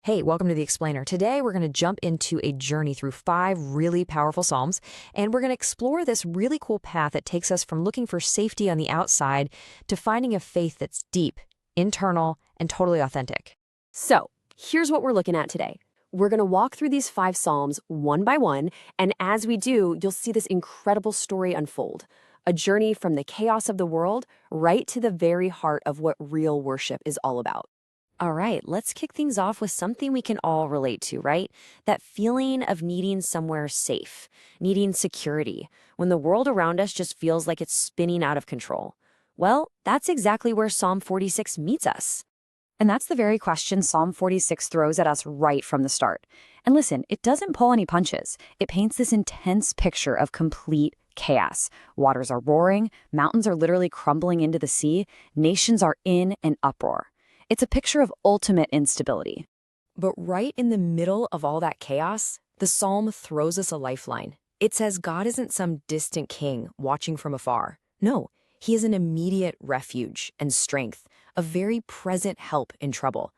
Hey, welcome to the Explainer. Today, we're going to jump into a journey through 5 really powerful Psalms, and we're going to explore this really cool path that takes us from looking for safety on the outside to finding a faith that's deep, internal, and totally authentic. So, here's what we're looking at today. We're going to walk through these 5 Psalms one by one, and as we do, you'll see this incredible story unfold. A journey from the chaos of the world right to the very heart of what real worship is all about. All right, let's kick things off with something we can all relate to, right? That feeling of needing somewhere safe, needing security, when the world around us just feels like it's spinning out of control. Well, that's exactly where Psalm 46 meets us. And that's the very question Psalm 46 throws at us right from the start. And listen, it doesn't pull any punches. It paints this intense picture of complete chaos. Waters are roaring, mountains are literally crumbling into the sea, nations are in an uproar. It's a picture of ultimate instability. But right in the middle of all that chaos, the psalm throws us a lifeline. It says God isn't some distant king watching from afar. No, he is an immediate refuge and strength, a very present help in trouble.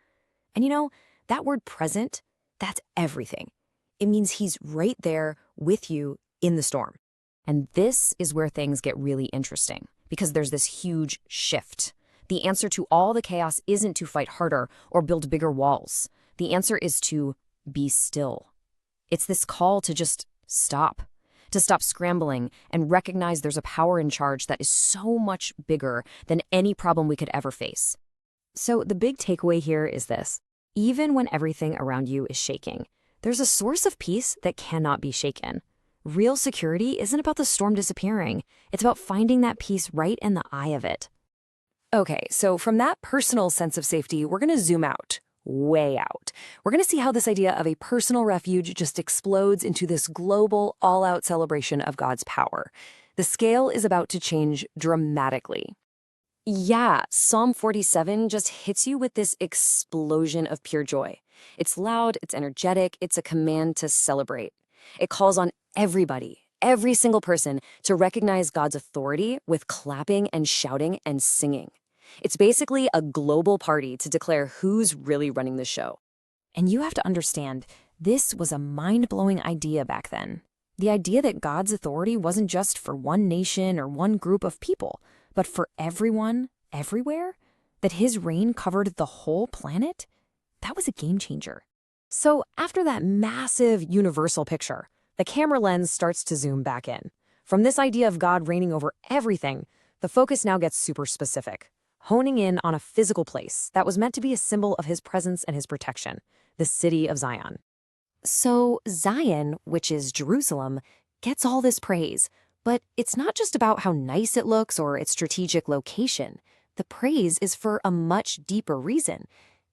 And you know, that word present, that's everything. It means he's right there with you in the storm. And this is where things get really interesting, because there's this huge shift. The answer to all the chaos isn't to fight harder or build bigger walls. The answer is to be still. It's this call to just stop, to stop scrambling and recognize there's a power in charge that is so much bigger than any problem we could ever face. So the big takeaway here is this: even when everything around you is shaking, there's a source of peace that cannot be shaken. Real security isn't about the storm disappearing. It's about finding that peace right in the eye of it. Okay, so from that personal sense of safety, we're going to zoom out, way out. We're going to see how this idea of a personal refuge just explodes into this global, all-out celebration of God's power. The scale is about to change dramatically. Yeah, Psalm 47 just hits you with this explosion of pure joy. It's loud, it's energetic, it's a command to celebrate. It calls on everybody, every single person, to recognize God's authority with clapping and shouting and singing. It's basically a global party to declare who's really running the show. And you have to understand, this was a mind-blowing idea back then. The idea that God's authority wasn't just for one nation or one group of people, but for everyone, everywhere, that his reign covered the whole planet, that was a game changer. So after that massive universal picture, the camera lens starts to zoom back in. From this idea of God reigning over everything, the focus now gets super specific, honing in on a physical place that was meant to be a symbol of his presence and his protection, the city of Zion. So Zion, which is Jerusalem, gets all this praise, but it's not just about how nice it looks or its strategic location. The praise is for a much deeper reason.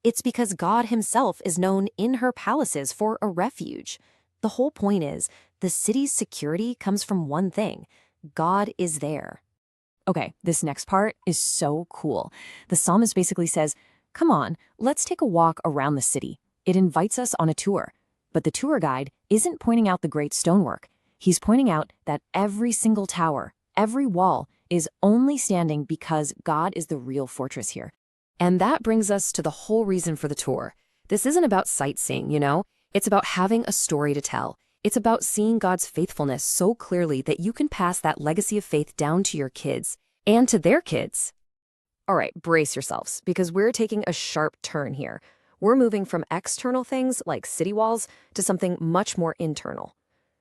It's because God himself is known in her palaces for a refuge. The whole point is, the city's security comes from one thing: God is there. Okay, this next part is so cool. The psalmist basically says, come on, let's take a walk around the city. It invites us on a tour. But the tour guide isn't pointing out the great stonework. He's pointing out that every single tower, every wall, is only standing because God is the real fortress here. And that brings us to the whole reason for the tour. This isn't about sightseeing, you know? It's about having a story to tell. It's about seeing God's faithfulness so clearly that you can pass that legacy of faith down to your kids and to their kids. All right, brace yourselves, because we're taking a sharp turn here. We're moving from external things like city walls to something much more internal.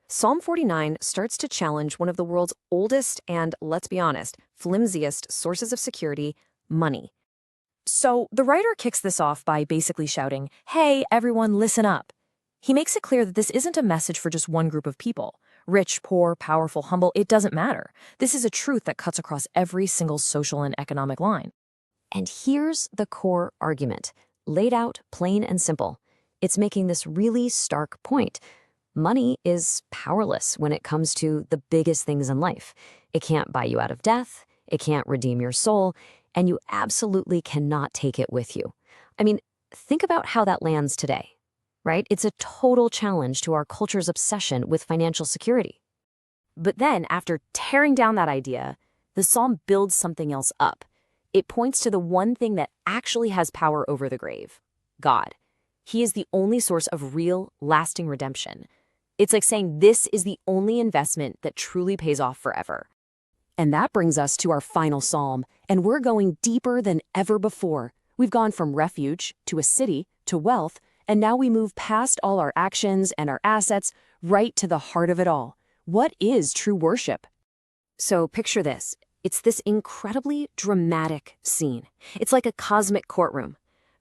Psalm 49 starts to challenge one of the world's oldest and, let's be honest, flimsiest sources of security: money. So the writer kicks this off by basically shouting, "Hey, everyone, listen up." He makes it clear that this isn't a message for just one group of people. Rich, poor, powerful, humble, it doesn't matter. This is a truth that cuts across every single social and economic line. And here's the core argument, laid out plain and simple. It's making this really stark point. Money is powerless when it comes to the biggest things in life. It can't buy you out of death, it can't redeem your soul, and you absolutely cannot take it with you. I mean, think about how that lands today. Right? It's a total challenge to our culture's obsession with financial security. But then, after tearing down that idea, the psalm builds something else up. It points to the one thing that actually has power over the grave: God. He is the only source of real, lasting redemption. It's like saying this is the only investment that truly pays off forever. And that brings us to our final psalm, and we're going deeper than ever before. We've gone from refuge to a city to wealth, and now we move past all our actions and our assets right to the heart of it all. What is true worship? So picture this. It's this incredibly dramatic scene. It's like a cosmic courtroom.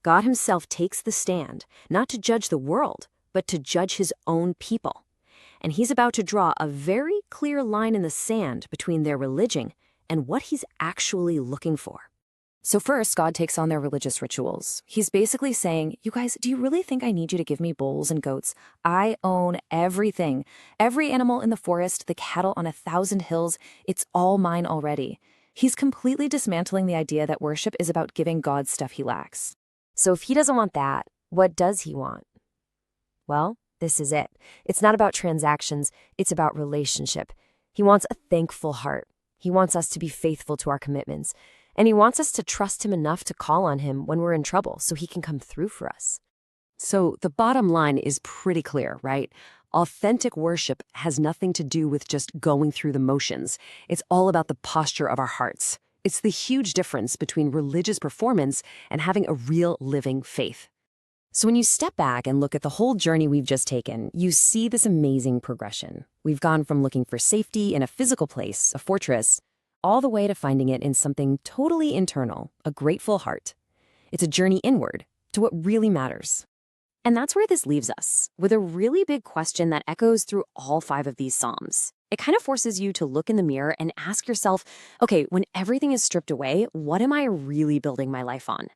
God himself takes the stand, not to judge the world, but to judge his own people. And he's about to draw a very clear line in the sand between their religion and what he's actually looking for. So first, God takes on their religious rituals. He's basically saying, you guys, do you really think I need you to give me bulls and goats? I own everything. Every animal in the forest, the cattle on 1,000 hills, it's all mine already. He's completely dismantling the idea that worship is about giving God stuff he lacks. So if he doesn't want that, what does he want? Well, this is it. It's not about transactions, it's about relationship. He wants a thankful heart. He wants us to be faithful to our commitments. And he wants us to trust him enough to call on him when we're in trouble so he can come through for us. So the bottom line is pretty clear, right? Authentic worship has nothing to do with just going through the motions. It's all about the posture of our hearts. It's the huge difference between religious performance and having a real living faith. So when you step back and look at the whole journey we've just taken, you see this amazing progression. We've gone from looking for safety in a physical place, a fortress, all the way to finding it in something totally internal, a grateful heart. It's a journey inward to what really matters. And that's where this leaves us, with a really big question that echoes through all 5 of these psalms. It kind of forces you to look in the mirror and ask yourself, okay, when everything is stripped away, what am I really building my life on?